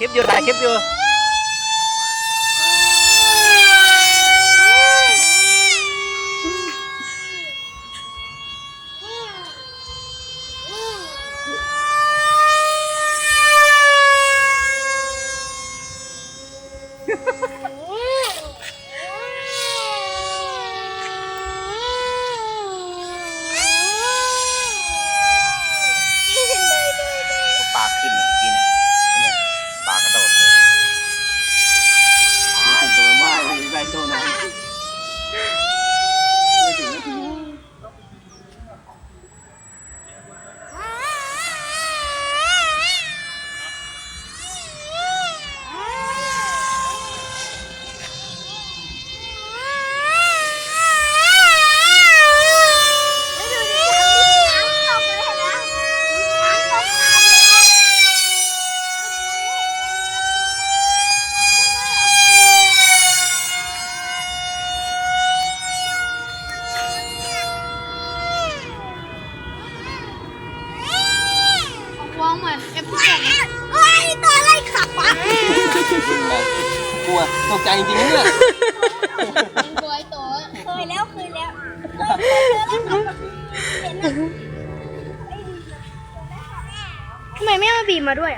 คลิปอยู่ถ่ายคลิปอยู่ปากขึ้นเมื่อกี้เนี่ยปากกระโดดเลยถึงตัวว่าไม่ใช่ตัวนั้นไม่ถึงนาทีวางเหมือนเอฟพีเอ็มเฮ้ยตัวอะไรขับวะ กลัวตกใจจริงๆเนี่ย บอยตัวเคยแล้วเคยแล้วทำไมไม่เอาบีมมาด้วยอ่ะ